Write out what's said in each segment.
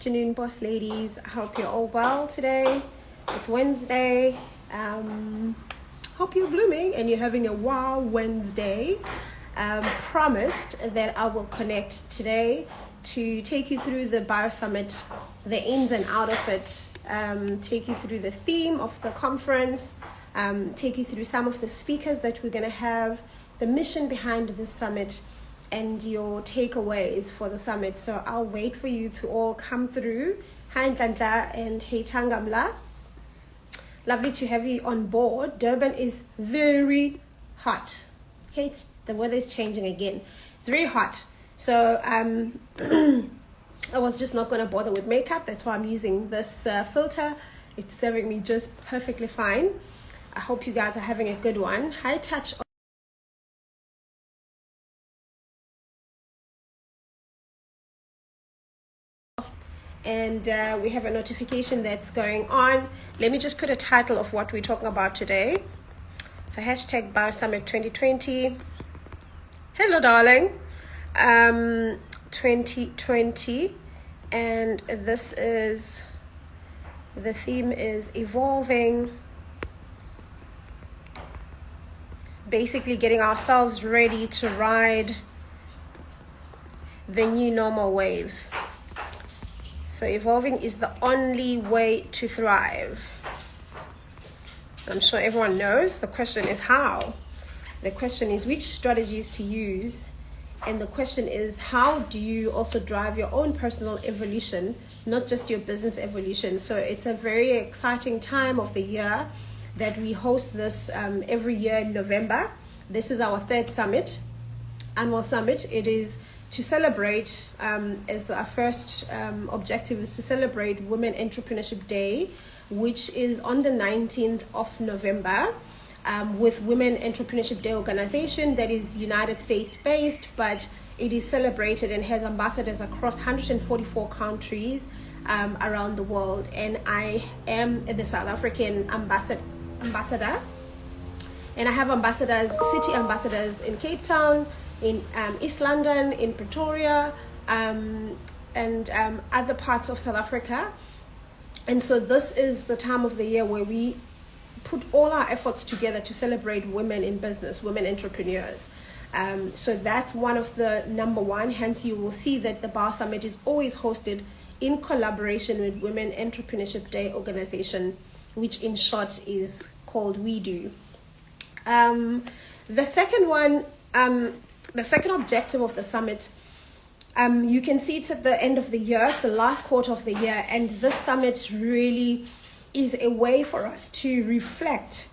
afternoon, boss ladies. I hope you're all well today. It's Wednesday. Hope you're blooming and you're having a wow Wednesday. Promised that I will connect today to take you through the Bio Summit, the ins and out of it, take you through the theme of the conference, take you through some of the speakers that we're going to have, the mission behind this summit, and your takeaways for the summit. So I'll wait for you to all come through. Hi Ntantla and hey Tangamla. Lovely to have you on board. Durban is very hot. The weather is changing again. It's very hot. So I was just not going to bother with makeup. That's why I'm using this filter. It's serving me just perfectly fine. I hope you guys are having a good one. High touch. And we have a notification that's going on. Let me just put a title of what we're talking about today. So hashtag Bio Summit 2020. Hello, darling. 2020. And this is, the theme is evolving. Basically getting ourselves ready to ride the new normal wave. So evolving is the only way to thrive. I'm sure everyone knows. The question is how. The question is which strategies to use. And the question is, how do you also drive your own personal evolution, not just your business evolution? So it's a very exciting time of the year that we host this every year in November. This is our third summit, annual summit. It is to celebrate, as our first objective is to celebrate Women Entrepreneurship Day, which is on the 19th of November, with Women Entrepreneurship Day organization that is United States based, but it is celebrated and has ambassadors across 144 countries around the world. And I am the South African ambassador. And I have ambassadors, city ambassadors in Cape Town, in East London, in Pretoria, and other parts of South Africa. And so this is the time of the year where we put all our efforts together to celebrate women in business, women entrepreneurs. So that's one of the number one. Hence, you will see that the Bio Summit is always hosted in collaboration with Women Entrepreneurship Day organization, which in short is called We Do. The second one, the second objective of the summit, you can see it's at the end of the year, it's the last quarter of the year, and this summit really is a way for us to reflect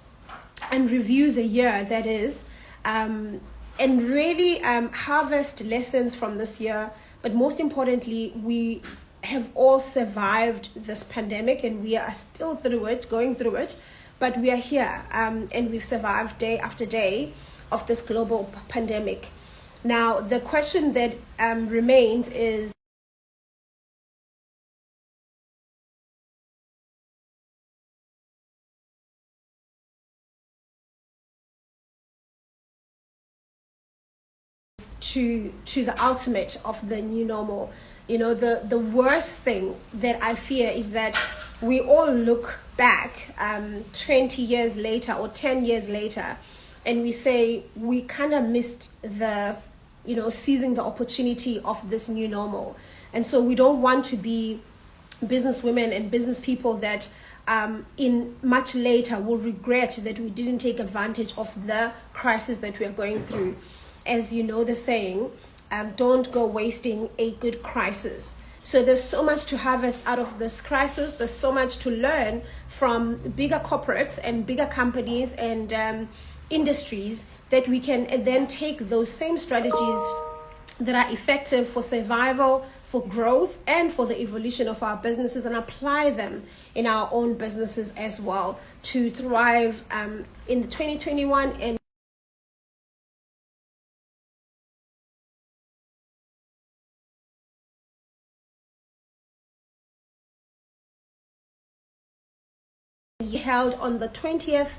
and review the year that is, and really harvest lessons from this year. But most importantly, we have all survived this pandemic and we are still through it, going through it, but we are here, and we've survived day after day of this global pandemic. Now, the question that remains is, to the ultimate of the new normal. You know, the worst thing that I fear is that we all look back 20 years later or 10 years later, and we say we kind of missed the, seizing the opportunity of this new normal. And so we don't want to be business women and business people that in much later will regret that we didn't take advantage of the crisis that we are going through. As you know the saying, don't go wasting a good crisis. So there's so much to harvest out of this crisis. There's so much to learn from bigger corporates and bigger companies and industries that we can then take those same strategies that are effective for survival, for growth, and for the evolution of our businesses and apply them in our own businesses as well to thrive in the 2021 and held on the 20th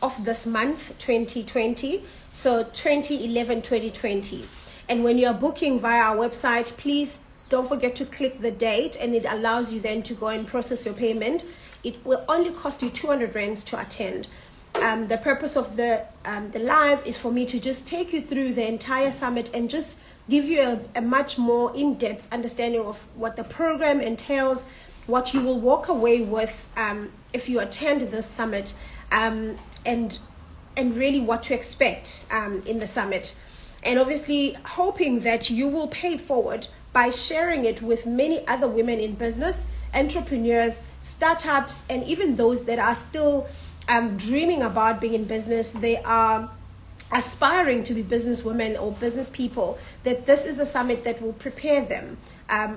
of this month, 2020, so 2011-2020. And when you're booking via our website, please don't forget to click the date, and it allows you then to go and process your payment. It will only cost you 200 rands to attend. The purpose of the live is for me to just take you through the entire summit and just give you a much more in-depth understanding of what the program entails, what you will walk away with if you attend this summit, and really what to expect in the summit. And obviously hoping that you will pay it forward by sharing it with many other women in business, entrepreneurs, startups, and even those that are still dreaming about being in business. They are aspiring to be businesswomen or business people, that this is a summit that will prepare them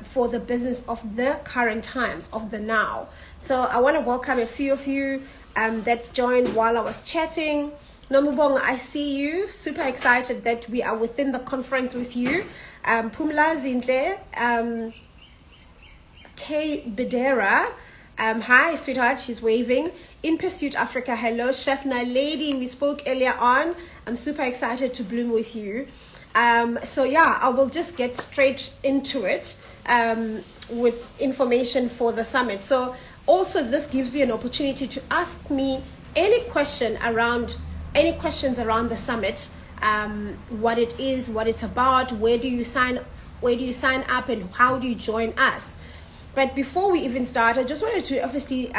for the business of the current times, of the now. So I want to welcome a few of you that joined while I was chatting. Nomubong, I see you. Super excited that we are within the conference with you. Pumla Zindle, Kay Bedera, hi sweetheart, she's waving. In Pursuit Africa, hello. Chef Naledi, we spoke earlier on. I'm super excited to bloom with you. So yeah, I will just get straight into it with information for the summit. So also this gives you an opportunity to ask me any questions around the summit, what it is, what it's about, where do you sign up, and how do you join us. But before we even start, I just wanted to obviously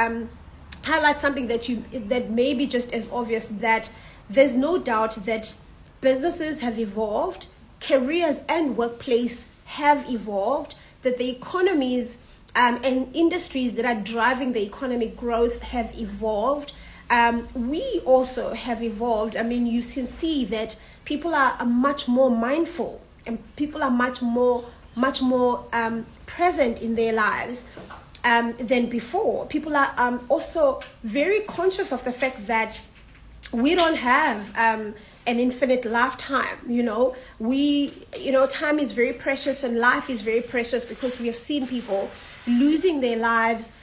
highlight something that may be just as obvious, that there's no doubt that businesses have evolved, careers and workplace have evolved, that the economies and industries that are driving the economic growth have evolved. We also have evolved. I mean, you can see that people are much more mindful, and people are much more present in their lives than before. People are also very conscious of the fact that we don't have an infinite lifetime. Time is very precious and life is very precious, because we have seen people losing their lives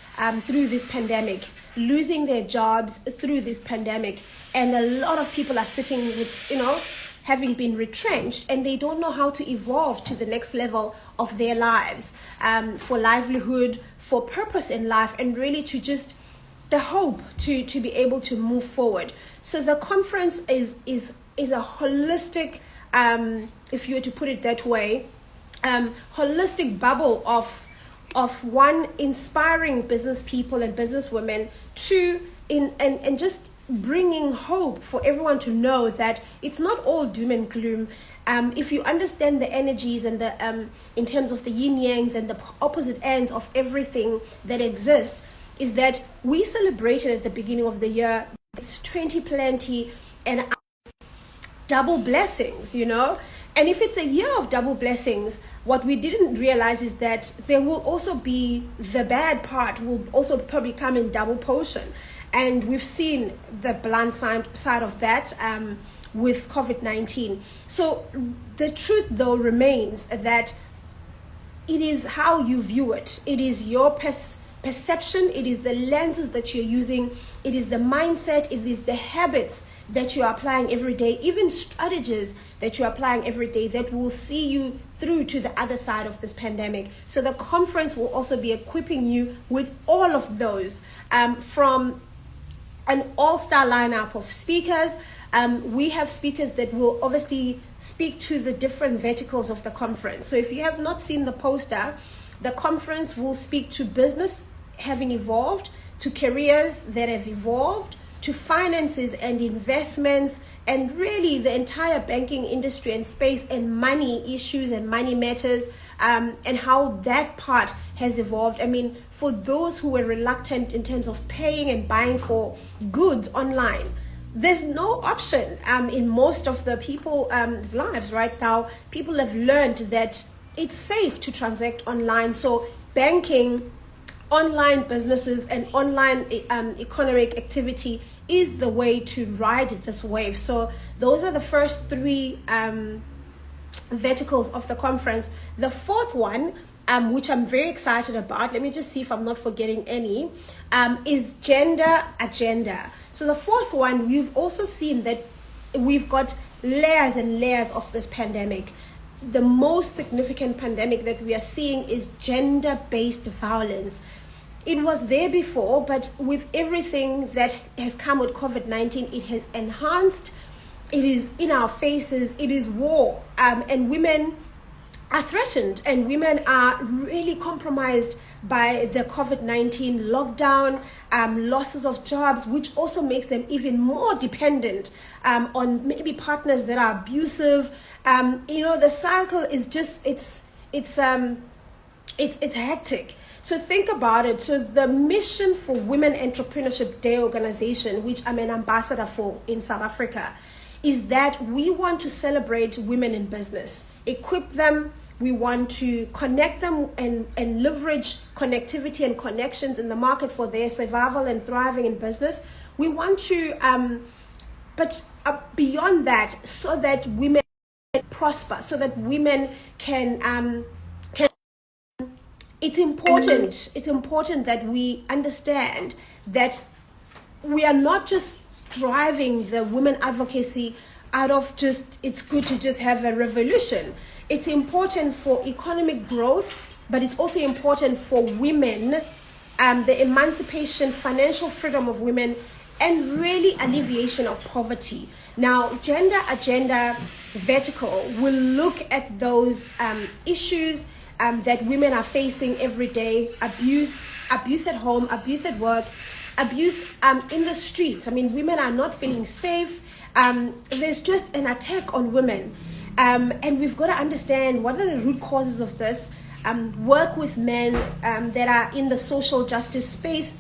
through this pandemic, losing their jobs through this pandemic, and a lot of people are sitting with having been retrenched, and they don't know how to evolve to the next level of their lives, for livelihood, for purpose in life, and really to just the hope to be able to move forward. So the conference is a holistic, if you were to put it that way, holistic bubble of one, inspiring business people and business women, and just bringing hope for everyone to know that it's not all doom and gloom. If you understand the energies and the in terms of the yin yangs and the opposite ends of everything that exists, is that we celebrated at the beginning of the year, it's 20 plenty and double blessings, and if it's a year of double blessings, what we didn't realize is that there will also be the bad part will also probably come in double portion. And we've seen the blunt side of that with COVID-19. So the truth, though, remains that it is how you view it. It is your perception. It is the lenses that you're using. It is the mindset. It is the habits that you are applying every day, even strategies that you're applying every day that will see you through to the other side of this pandemic. So the conference will also be equipping you with all of those, from an all-star lineup of speakers. We have speakers that will obviously speak to the different verticals of the conference. So if you have not seen the poster, the conference will speak to business having evolved, to careers that have evolved, to finances and investments, and really the entire banking industry and space, and money issues and money matters, and how that part has evolved. I mean, for those who were reluctant in terms of paying and buying for goods online, there's no option in most of the people's lives right now. People have learned that it's safe to transact online. So banking, online businesses, and online economic activity is the way to ride this wave. So those are the first three verticals of the conference. The fourth one, which I'm very excited about, let me just see if I'm not forgetting any, is gender agenda. So the fourth one, we've also seen that we've got layers and layers of this pandemic. the most significant pandemic that we are seeing is gender-based violence. It was there before, but with everything that has come with COVID-19, it has enhanced. It is in our faces. It is war, and women are threatened, and women are really compromised by the COVID-19 lockdown, losses of jobs, which also makes them even more dependent on maybe partners that are abusive. The cycle is just it's hectic. So think about it. So the mission for Women Entrepreneurship Day organization, which I'm an ambassador for in South Africa, is that we want to celebrate women in business, equip them. We want to connect them and leverage connectivity and connections in the market for their survival and thriving in business. We want to, but beyond that, so that women prosper, so that women can. It's important that we understand that we are not just driving the women advocacy out of just, it's good to just have a revolution. It's important for economic growth, but it's also important for women, the emancipation, financial freedom of women, and really alleviation of poverty. Now, Gender Agenda Vertical will look at those issues that women are facing every day: abuse at home, abuse at work, abuse in the streets. I mean, women are not feeling safe. There's just an attack on women. And we've got to understand what are the root causes of this, work with men that are in the social justice space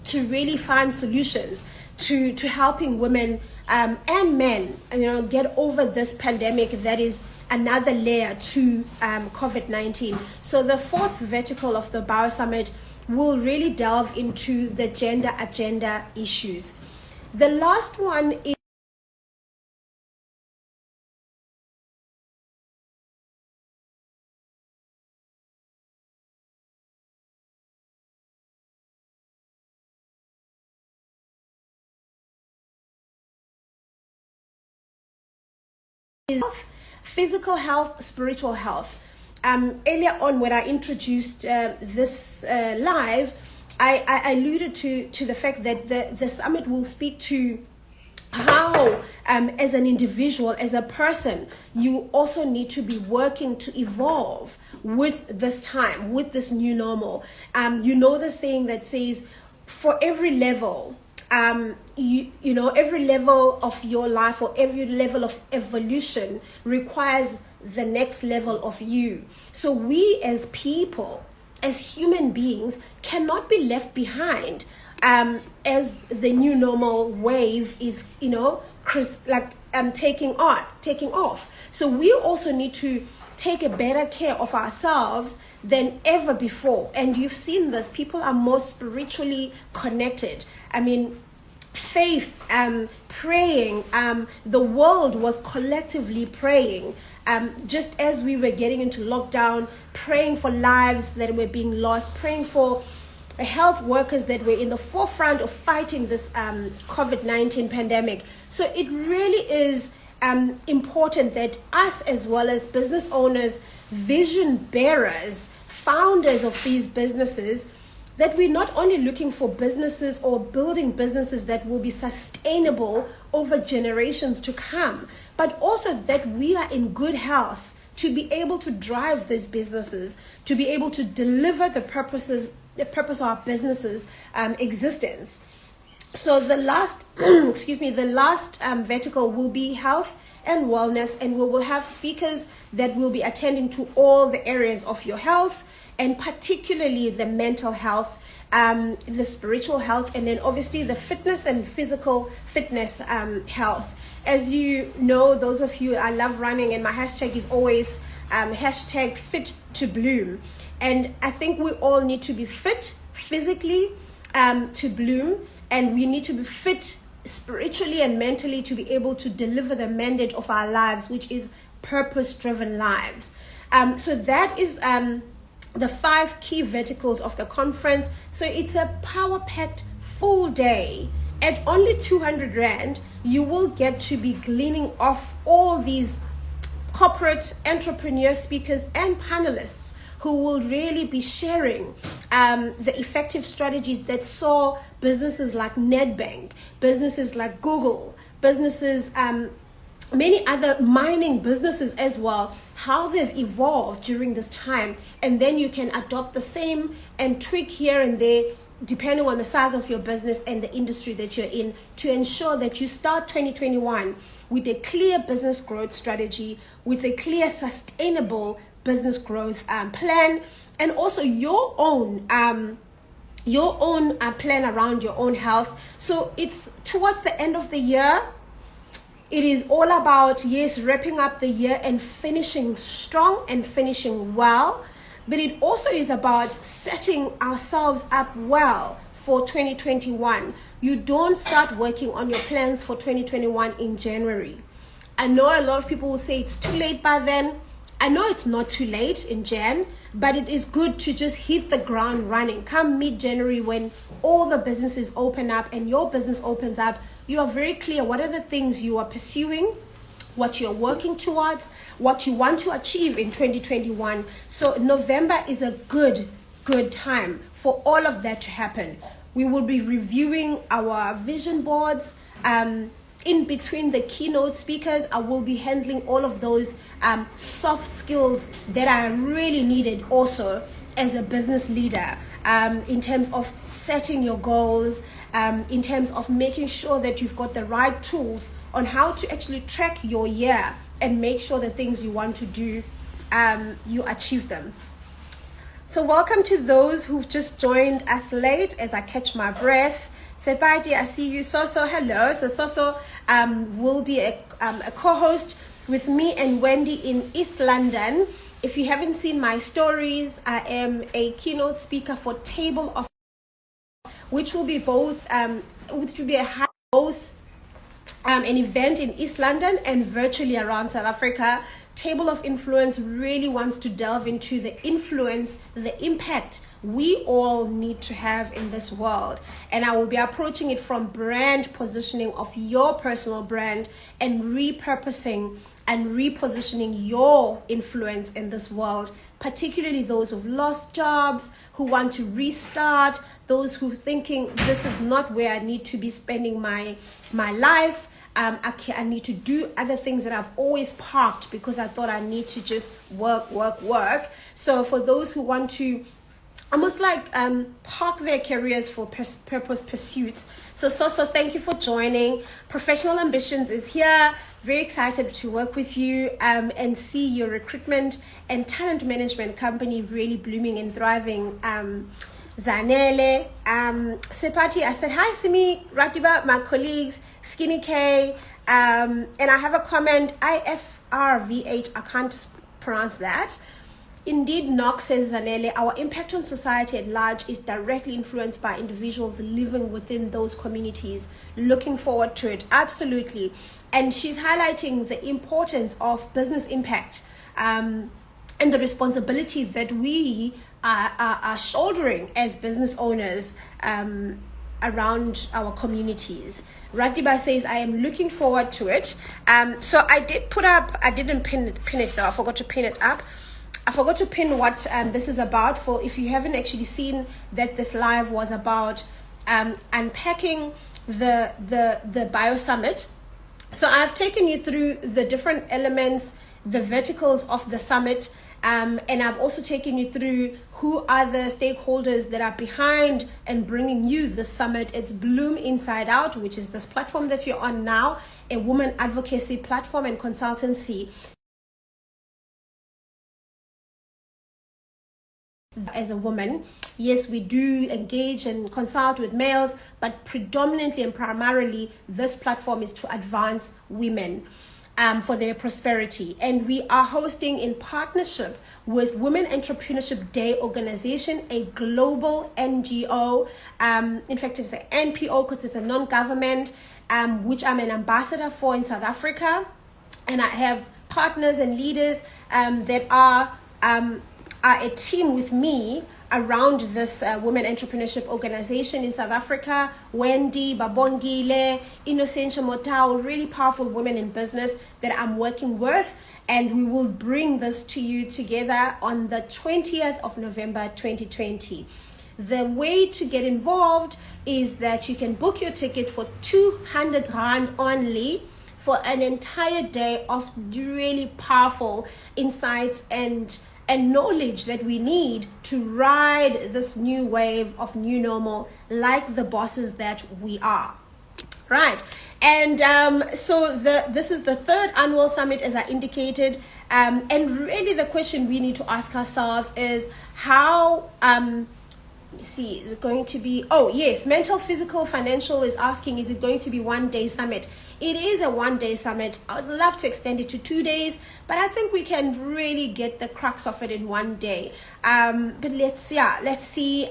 to really find solutions to helping women and men, get over this pandemic that is another layer to COVID-19. So the fourth vertical of the Bauer Summit will really delve into the gender agenda issues. The last one is physical health, spiritual health. Earlier on, when I introduced this live, I alluded to the fact that the summit will speak to how, as an individual, as a person, you also need to be working to evolve with this time, with this new normal. The saying that says, for every level, every level of your life or every level of evolution requires the next level of you. So we as people, as human beings, cannot be left behind as the new normal wave is, taking off. So we also need to take a better care of ourselves than ever before. And you've seen this, people are more spiritually connected. I mean, faith, praying, the world was collectively praying, just as we were getting into lockdown, praying for lives that were being lost, praying for health workers that were in the forefront of fighting this COVID-19 pandemic. So it really is important that us, as well as business owners, vision bearers, founders of these businesses, that we're not only looking for businesses or building businesses that will be sustainable over generations to come, but also that we are in good health to be able to drive these businesses, to be able to deliver the purpose of our businesses' existence. So the last, the last vertical will be health and wellness, and we will have speakers that will be attending to all the areas of your health, and particularly the mental health, the spiritual health, and then obviously the fitness and physical fitness health. As you know, those of you, I love running, and my hashtag is always hashtag fit to bloom. And I think we all need to be fit physically to bloom, and we need to be fit spiritually and mentally to be able to deliver the mandate of our lives, which is purpose-driven lives. So that is the 5 key verticals of the conference. So it's a power-packed full day. At only 200 Rand, you will get to be gleaning off all these corporate entrepreneur speakers and panelists who will really be sharing the effective strategies that saw businesses like Nedbank, businesses like Google, businesses, many other mining businesses as well, how they've evolved during this time. And then you can adopt the same and tweak here and there depending on the size of your business and the industry that you're in, to ensure that you start 2021 with a clear business growth strategy, with a clear sustainable business growth plan, and also your own plan around your own health. So it's towards the end of the year. It is all about, yes, wrapping up the year and finishing strong and finishing well. But it also is about setting ourselves up well for 2021. You don't start working on your plans for 2021 in January. I know a lot of people will say it's too late by then. I know it's not too late in Jan, but it is good to just hit the ground running. Come mid-January, when all the businesses open up and your business opens up, you are very clear what are the things you are pursuing, what you're working towards, what you want to achieve in 2021. So November is a good time for all of that to happen. We will be reviewing our vision boards. In between the keynote speakers, I will be handling all of those soft skills that are really needed also as a business leader, in terms of setting your goals, in terms of making sure that you've got the right tools on how to actually track your year and make sure the things you want to do, you achieve them. So welcome to those who've just joined us late as I catch my breath. Sepati, I see you. Soso, hello. So Soso will be a co-host with me and Wendy in East London. If you haven't seen my stories, I am a keynote speaker for Table of, which will be both, an event in East London and virtually around South Africa. Table of Influence really wants to delve into the influence, the impact we all need to have in this world. And I will be approaching it from brand positioning of your personal brand and repurposing and repositioning your influence in this world, particularly those who've lost jobs, who want to restart, those who are thinking this is not where I need to be spending my life. I need to do other things that I've always parked because I thought I need to just work. So for those who want to almost like park their careers for purpose pursuits. So thank you for joining. Professional Ambitions is here. Very excited to work with you and see your recruitment and talent management company really blooming and thriving. Zanele, Sepati, I said hi, Simi, Ratiba, my colleagues, Skinny K, and I have a comment, IFRVH, I can't pronounce that. Indeed, Knox, says Zanele, our impact on society at large is directly influenced by individuals living within those communities. Looking forward to it, absolutely. And she's highlighting the importance of business impact and the responsibility that we are shouldering as business owners around our communities. Radiba says, I am looking forward to it. So I did put up, I didn't pin it though, I forgot to pin it up. I forgot to pin what this is about, for if you haven't actually seen that this live was about unpacking the Bio Summit. So I've taken you through the different elements, the verticals of the summit, and I've also taken you through who are the stakeholders that are behind and bringing you the summit. It's Bloom Inside Out, which is this platform that you're on now, a woman advocacy platform and consultancy. As a woman, yes, we do engage and consult with males, but predominantly and primarily this platform is to advance women for their prosperity. And we are hosting in partnership with Women Entrepreneurship Day organization, a global NGO. In fact, it's an NPO because it's a non-government, which I'm an ambassador for in South Africa. And I have partners and leaders that are a team with me around this women entrepreneurship organization in South Africa. Wendy, Babongile, Innocentia Motao, really powerful women in business that I'm working with. And we will bring this to you together on the 20th of November 2020. The way to get involved is that you can book your ticket for 200 Rand only for an entire day of really powerful insights and knowledge that we need to ride this new wave of new normal like the bosses that we are. Right. And so this is the third annual summit, as I indicated. And really the question we need to ask ourselves is how... is it going to be, mental, physical, financial is asking, is it going to be 1 day summit? It is a 1 day summit. I would love to extend it to 2 days, but I think we can really get the crux of it in 1 day. But let's see.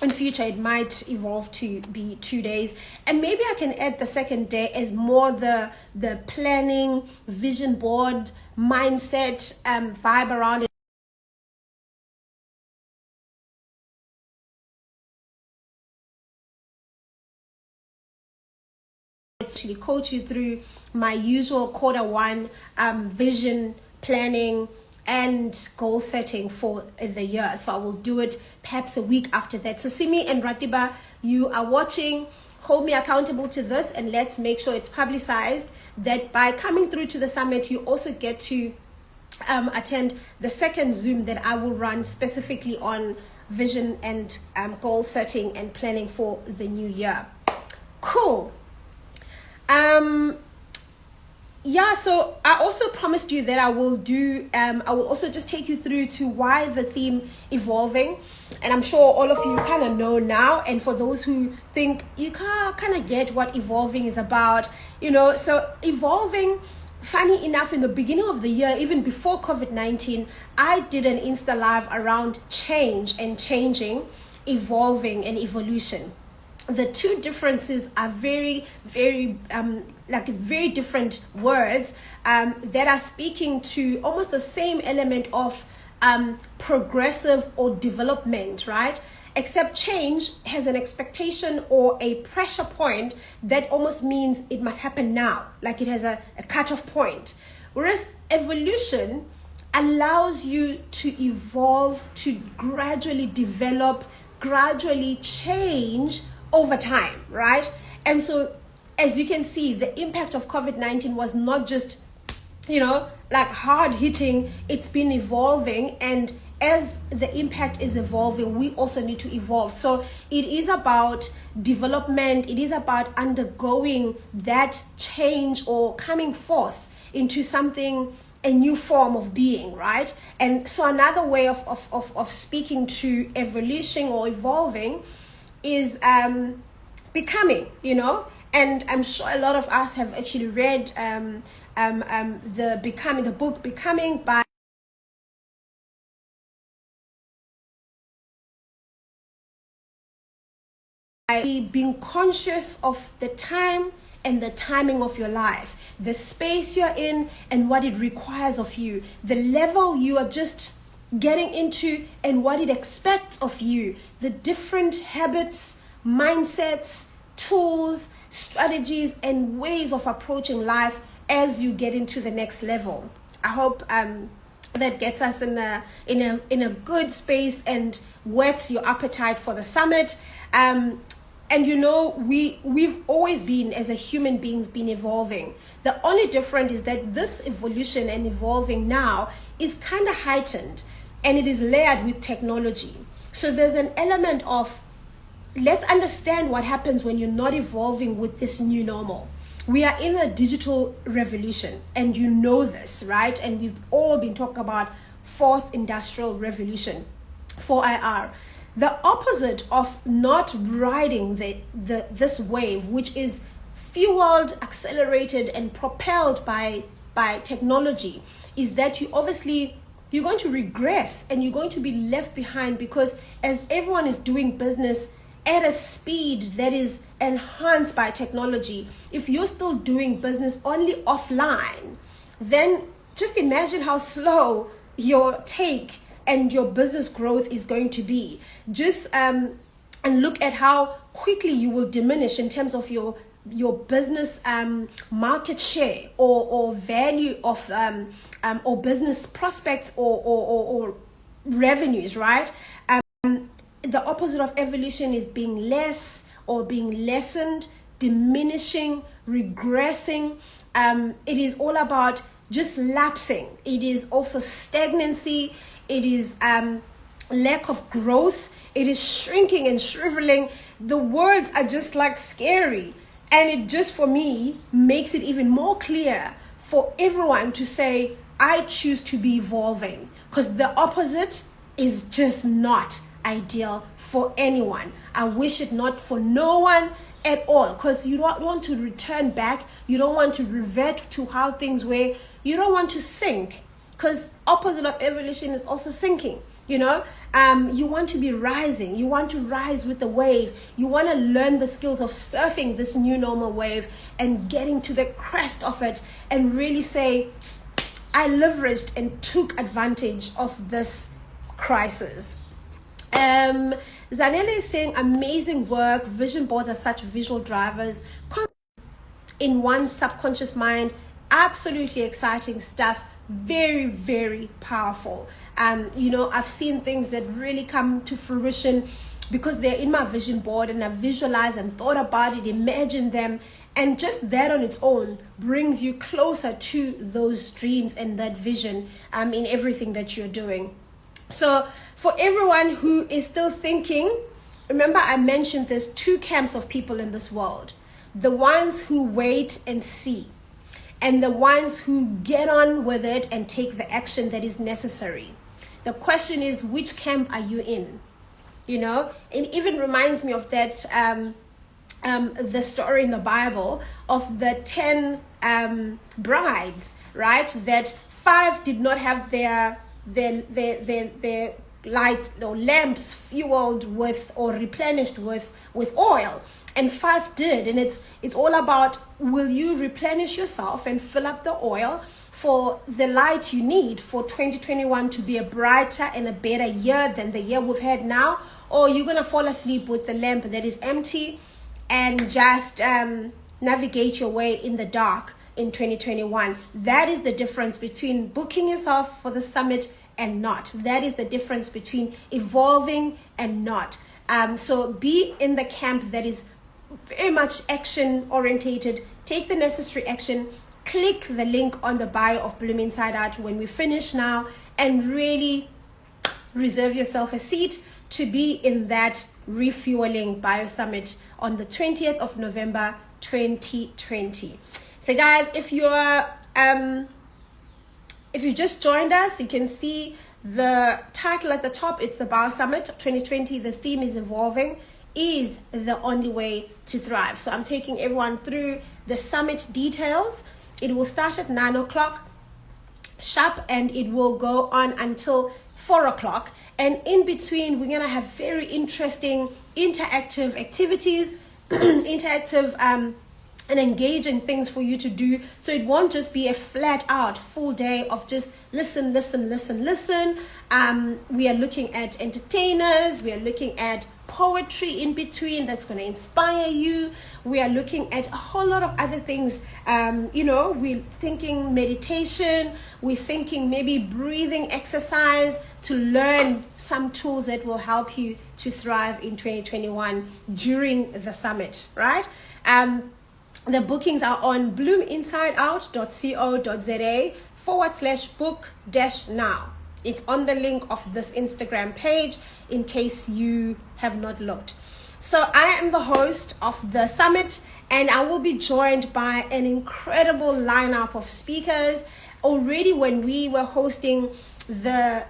In future it might evolve to be 2 days, and maybe I can add the second day as more the planning, vision board, mindset vibe around it. Actually coach you through my usual Q1 vision planning and goal setting for the year. So I will do it perhaps a week after that. So Simi and Ratiba, you are watching, hold me accountable to this, and let's make sure it's publicized that by coming through to the summit you also get to attend the second Zoom that I will run specifically on vision and goal setting and planning for the new year. Cool. So I also promised you that I will also just take you through to why the theme evolving, and I'm sure all of you kind of know now, and for those who think you can't kind of get what evolving is about, so evolving, funny enough, in the beginning of the year, even before COVID-19, I did an Insta Live around change and changing, evolving and evolution. The two differences are very, very, very different words that are speaking to almost the same element of progressive or development, right? Except change has an expectation or a pressure point that almost means it must happen now, like it has a cutoff point. Whereas evolution allows you to evolve, to gradually develop, gradually change over time, right? And so as you can see, the impact of COVID-19 was not just, hard hitting, it's been evolving, and as the impact is evolving, we also need to evolve. So it is about development, it is about undergoing that change or coming forth into something, a new form of being, right? And so another way of speaking to evolution or evolving is becoming, and I'm sure a lot of us have actually read the book Becoming by being conscious of the time and the timing of your life, the space you're in and what it requires of you, the level you are just getting into and what it expects of you, the different habits, mindsets, tools, strategies, and ways of approaching life as you get into the next level. I hope that gets us in a good space and whets your appetite for the summit. And we've always been, as a human beings, been evolving. The only difference is that this evolution and evolving now is kind of heightened, and it is layered with technology. So there's an element of, let's understand what happens when you're not evolving with this new normal. We are in a digital revolution, and you know this, right? And we've all been talking about fourth industrial revolution, 4IR. The opposite of not riding this wave, which is fueled, accelerated, and propelled by technology, is that you're going to regress and you're going to be left behind, because as everyone is doing business at a speed that is enhanced by technology, if you're still doing business only offline, then just imagine how slow your take and your business growth is going to be. Just and look at how quickly you will diminish in terms of your business market share or value of or business prospects or revenues, right? The opposite of evolution is being less or being lessened, diminishing, regressing. It is all about just lapsing. It is also stagnancy. It is lack of growth. It is shrinking and shriveling. The words are just like scary. And it just, for me, makes it even more clear for everyone to say, I choose to be evolving. Because the opposite is just not ideal for anyone. I wish it not for no one at all, because you don't want to return back. You don't want to revert to how things were. You don't want to sink, because opposite of evolution is also sinking. You want to be rising. You want to rise with the wave. You want to learn the skills of surfing this new normal wave and getting to the crest of it and really say, I leveraged and took advantage of this crisis. Zanele is saying, amazing work. Vision boards are such visual drivers in one's subconscious mind. Absolutely exciting stuff. Very, very powerful. I've seen things that really come to fruition because they're in my vision board, and I've visualized and thought about it, imagined them, and just that on its own brings you closer to those dreams and that vision in everything that you're doing. So for everyone who is still thinking, remember I mentioned there's two camps of people in this world. The ones who wait and see, and the ones who get on with it and take the action that is necessary. The question is, which camp are you in? It even reminds me of that the story in the Bible of the 10 brides, right? That 5 did not have their light or lamps fueled with or replenished with oil, and 5 did. And it's all about, will you replenish yourself and fill up the oil for the light you need for 2021 to be a brighter and a better year than the year we've had now? Or you're going to fall asleep with the lamp that is empty and just navigate your way in the dark in 2021. That is the difference between booking yourself for the summit and not. That is the difference between evolving and not. So be in the camp that is very much action orientated. Take the necessary action. Click the link on the bio of Bloom Inside Out when we finish now, and really reserve yourself a seat to be in that refueling bio summit on the 20th of November 2020. So guys, if you just joined us, you can see the title at the top. It's the Bio Summit 2020. The theme is evolving is the only way to thrive. So I'm taking everyone through the summit details. It will start at 9 o'clock sharp, and it will go on until 4 o'clock. And in between, we're going to have very interesting interactive activities, interactive and engaging things for you to do. So it won't just be a flat out full day of just listen. We are looking at entertainers. We are looking at poetry in between that's going to inspire you. We are looking at a whole lot of other things. We're thinking meditation. We're thinking maybe breathing exercise to learn some tools that will help you to thrive in 2021 during the summit, right? The bookings are on bloominsideout.co.za/book-now. It's on the link of this Instagram page in case you have not looked. So I am the host of the summit, and I will be joined by an incredible lineup of speakers. Already when we were hosting the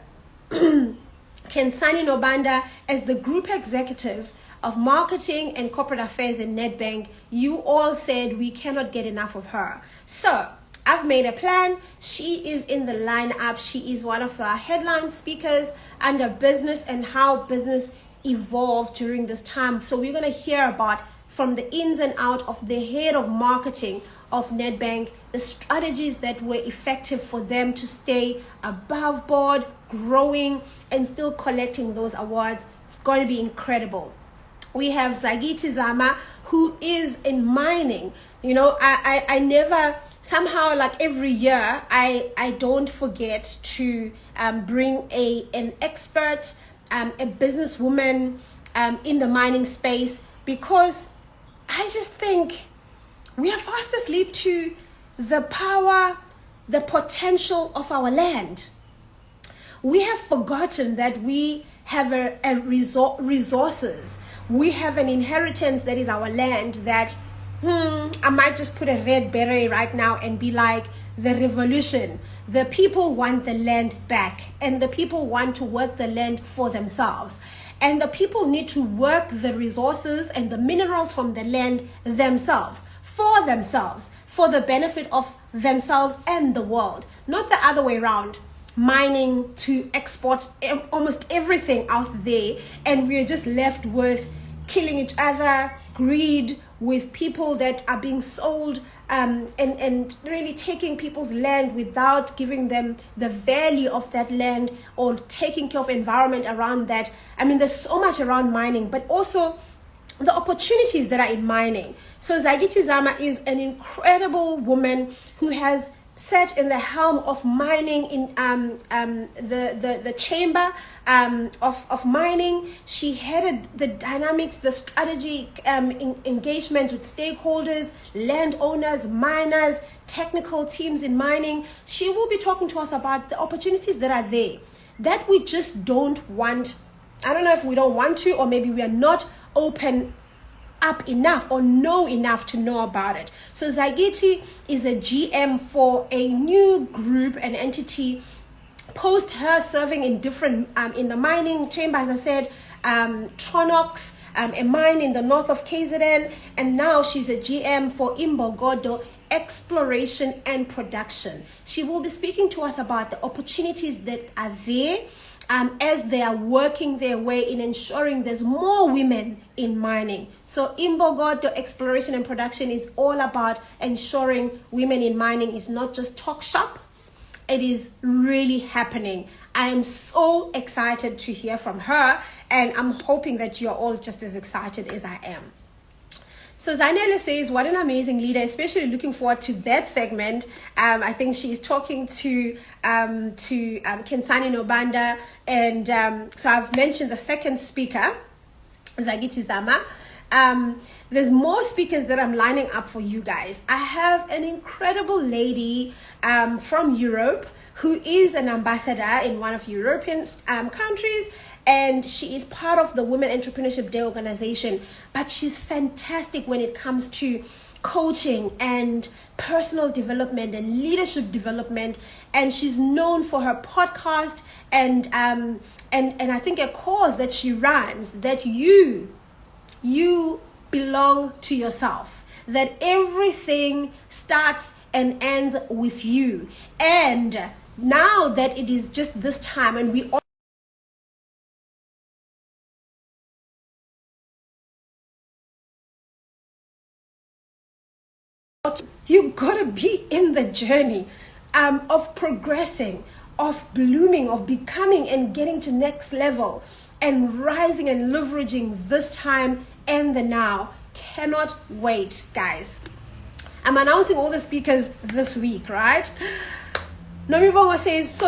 Kensani Nobanda as the group executive of marketing and corporate affairs in Nedbank, you all said we cannot get enough of her. So I've made a plan. She is in the lineup. She is one of our headline speakers under business and how business evolved during this time. So we're going to hear about from the ins and out of the head of marketing of Nedbank, the strategies that were effective for them to stay above board, growing, and still collecting those awards. It's going to be incredible. We have Zagiti Zama, who is in mining. You know, I never, somehow, like every year, I don't forget to bring an expert, a businesswoman in the mining space, because I just think we are fast asleep to the power, the potential of our land. We have forgotten that we have resources. We have an inheritance that is our land that, I might just put a red beret right now and be like, the revolution. The people want the land back, and the people want to work the land for themselves. And the people need to work the resources and the minerals from the land themselves, for the benefit of themselves and the world, not the other way around. Mining to export almost everything out there, and we're just left with killing each other, greed, with people that are being sold and really taking people's land without giving them the value of that land or taking care of environment around that. I mean, there's so much around mining, but also the opportunities that are in mining. So Zagiti Zama is an incredible woman who has sat in the helm of mining in the chamber of mining. She headed the dynamics, the strategy engagement with stakeholders, landowners, miners, technical teams in mining. She will be talking to us about the opportunities that are there that we just don't want. I don't know if we don't want to, or maybe we are not open up enough or know enough to know about it. So Zagiti is a GM for a new group, an entity, post her serving in different in the mining chamber, as I said, Tronox, a mine in the north of KZN, and now she's a GM for Imbogodo Exploration and Production. She will be speaking to us about the opportunities that are there as they are working their way in ensuring there's more women in mining. So Imbogodo Exploration and Production is all about ensuring women in mining is not just talk shop, it is really happening. I am so excited to hear from her, and I'm hoping that you're all just as excited as I am. So Zanele says, what an amazing leader, especially looking forward to that segment. I think she's talking to Kensani Nobanda, and so I've mentioned the second speaker, Zagiti Zama. There's more speakers that I'm lining up for you guys. I have an incredible lady from Europe who is an ambassador in one of European countries, and she is part of the Women Entrepreneurship Day organization, but she's fantastic when it comes to coaching and personal development and leadership development, and she's known for her podcast and I think a cause that she runs, that you belong to yourself, that everything starts and ends with you. And now that it is just this time, and we all you gotta be in the journey of progressing, of blooming, of becoming and getting to next level and rising and leveraging this time and the now. Cannot wait, guys. I'm announcing all the speakers this week, right? Nomibongo says,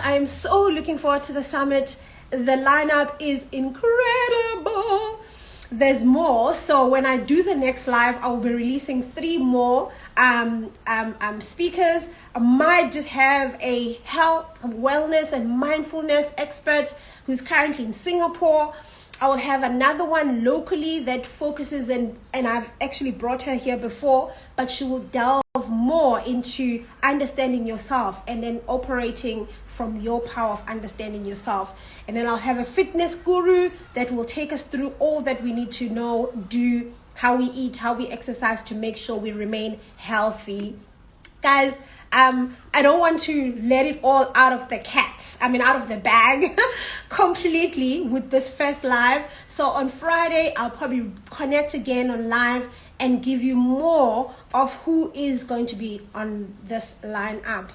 I'm so looking forward to the summit. The lineup is incredible. There's more. So when I do the next live, I will be releasing 3 more speakers. I might just have a health, wellness, and mindfulness expert who's currently in Singapore. I will have another one locally that focuses and I've actually brought her here before, but she will delve more into understanding yourself and then operating from your power of understanding yourself. And then I'll have a fitness guru that will take us through all that we need to know, do, how we eat, how we exercise to make sure we remain healthy. Guys, I don't want to let it all out of the bag completely with this first live. So on Friday, I'll probably connect again on live and give you more of who is going to be on this lineup.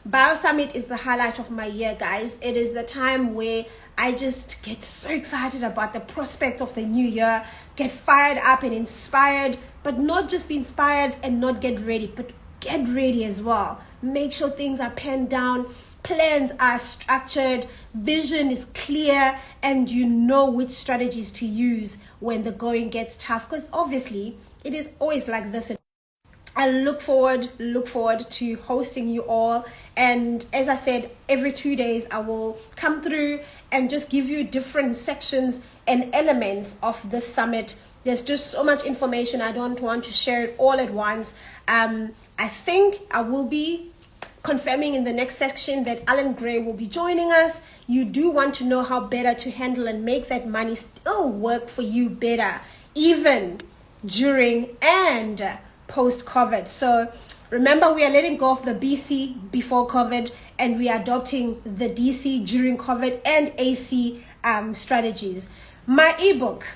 Bio Summit is the highlight of my year, guys. It is the time where I just get so excited about the prospect of the new year, get fired up and inspired, but not just be inspired and not get ready, but get ready as well. Make sure things are penned down, plans are structured, vision is clear, and you know which strategies to use when the going gets tough, because obviously it is always like this. I look forward to hosting you all, and as I said, every 2 days I will come through and just give you different sections and elements of the summit. There's just so much information, I don't want to share it all at once. I think I will be confirming in the next section that Alan Gray will be joining us. You do want to know how better to handle and make that money still work for you better, even during and post-COVID. So remember, we are letting go of the BC before COVID, and we are adopting the DC during COVID and AC strategies. My ebook,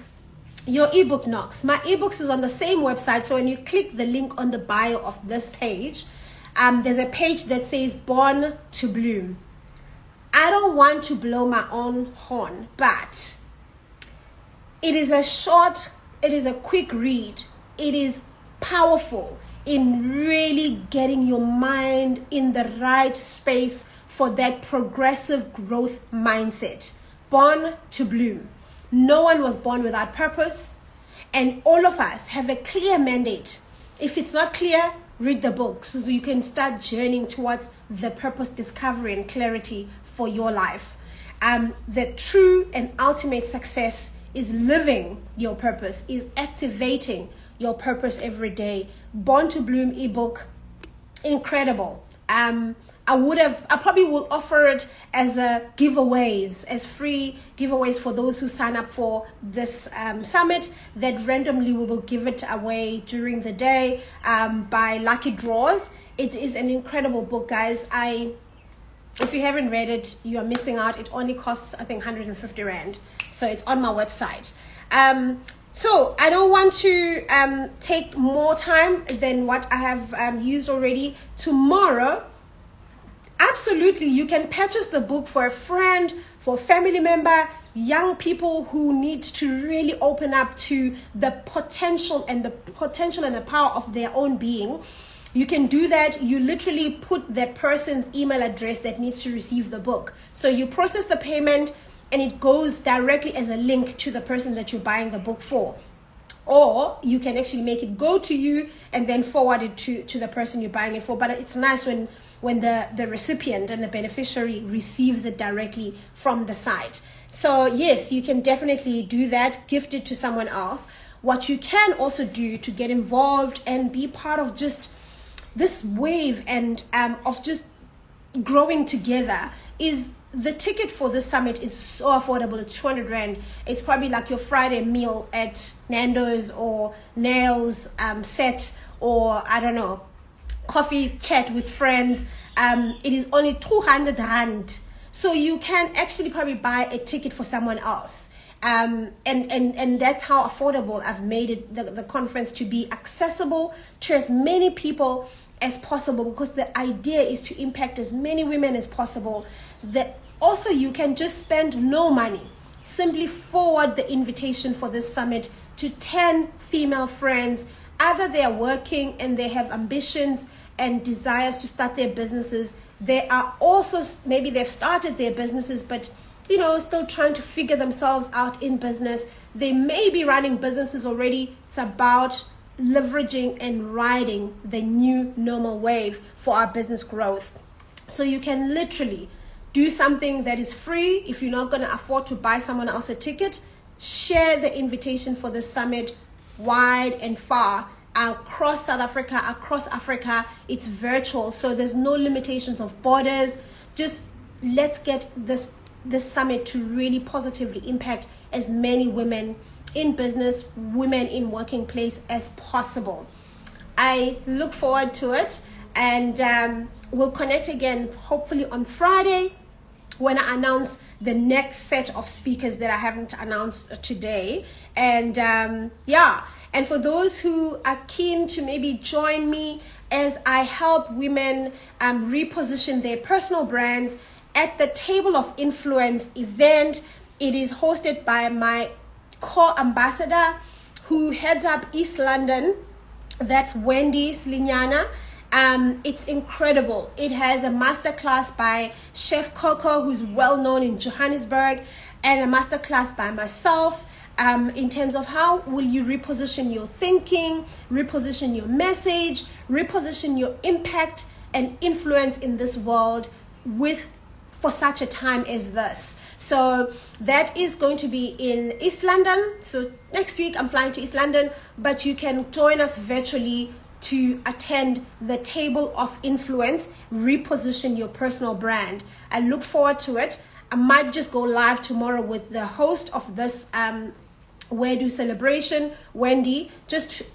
Your Ebook Knocks. My ebooks is on the same website. So when you click the link on the bio of this page, there's a page that says Born to Bloom. I don't want to blow my own horn, but it is a quick read. It is powerful in really getting your mind in the right space for that progressive growth mindset. Born to Bloom. No one was born without purpose, and all of us have a clear mandate. If it's not clear, read the book so you can start journeying towards the purpose discovery and clarity for your life. The true and ultimate success is living your purpose, is activating your purpose every day. Born to Bloom ebook, incredible. I probably will offer it as giveaways, as free giveaways for those who sign up for this summit, that randomly we will give it away during the day by lucky draws. It is an incredible book, guys. If you haven't read it, you are missing out. It only costs, I think, 150 Rand. So it's on my website. So I don't want to take more time than what I have used already. Tomorrow, absolutely, you can purchase the book for a friend, for a family member, young people who need to really open up to the potential and the power of their own being. You can do that. You literally put that person's email address that needs to receive the book. So you process the payment, and it goes directly as a link to the person that you're buying the book for. Or you can actually make it go to you and then forward it to the person you're buying it for. But it's nice when the recipient and the beneficiary receives it directly from the site. So yes, you can definitely do that, gift it to someone else. What you can also do to get involved and be part of just this wave and of just growing together is the ticket for this summit is so affordable. It's 200 Rand. It's probably like your Friday meal at Nando's or Nails set, or I don't know, coffee chat with friends. It is only 200 Rand. So you can actually probably buy a ticket for someone else. And that's how affordable I've made it, the conference, to be accessible to as many people as possible, because the idea is to impact as many women as possible. That also you can just spend no money. Simply forward the invitation for this summit to 10 female friends. Either they are working and they have ambitions and desires to start their businesses. They are also, maybe they've started their businesses, but still trying to figure themselves out in business. They may be running businesses already. It's about leveraging and riding the new normal wave for our business growth. So you can literally do something that is free. If you're not going to afford to buy someone else a ticket, share the invitation for the summit wide and far, across South Africa, across Africa. It's virtual, so there's no limitations of borders. Just let's get this summit to really positively impact as many women in business, women in working place as possible. I look forward to it, and we'll connect again hopefully on Friday when I announce the next set of speakers that I haven't announced today. And And for those who are keen to maybe join me as I help women reposition their personal brands at the Table of Influence event, it is hosted by my core ambassador who heads up East London. That's Wendy Slinyana. It's incredible. It has a masterclass by Chef Coco, who's well known in Johannesburg, and a masterclass by myself in terms of how will you reposition your thinking, reposition your message, reposition your impact and influence in this world for such a time as this. So that is going to be in East London. So next week I'm flying to East London, but you can join us virtually to attend the Table of Influence, reposition your personal brand. I look forward to it. I might just go live tomorrow with the host of this Wedu celebration, Wendy.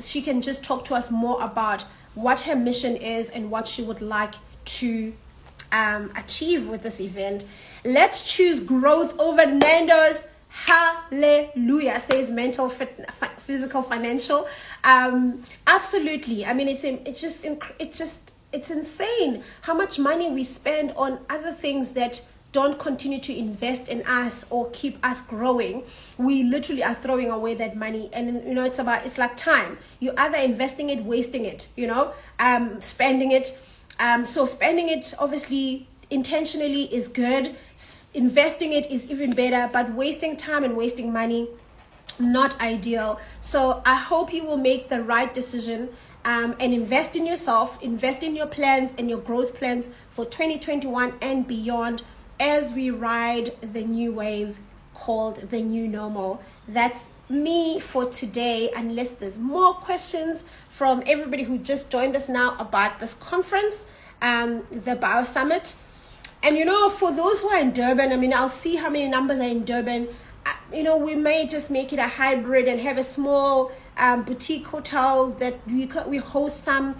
She can just talk to us more about what her mission is and what she would like to achieve with this event. Let's choose growth over Nando's. Hallelujah, says mental, physical, financial. Absolutely. I mean, it's insane how much money we spend on other things that don't continue to invest in us or keep us growing. We literally are throwing away that money, and it's like time. You're either investing it, wasting it, spending it. So spending it obviously intentionally is good. Investing it is even better, but wasting time and wasting money, not ideal. So I hope you will make the right decision and invest in yourself, invest in your plans and your growth plans for 2021 and beyond as we ride the new wave called the new normal. That's me for today, unless there's more questions from everybody who just joined us now about this conference, the Bio Summit. And for those who are in Durban, I'll see how many numbers are in Durban. We may just make it a hybrid and have a small boutique hotel that we host some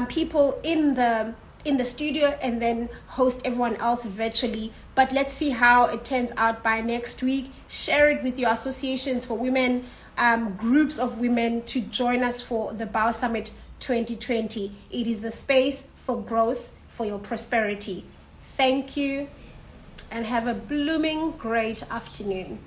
people in the studio and then host everyone else virtually. But let's see how it turns out by next week. Share it with your associations for women, groups of women to join us for the Bio Summit 2020. It is the space for growth, for your prosperity. Thank you and have a blooming great afternoon.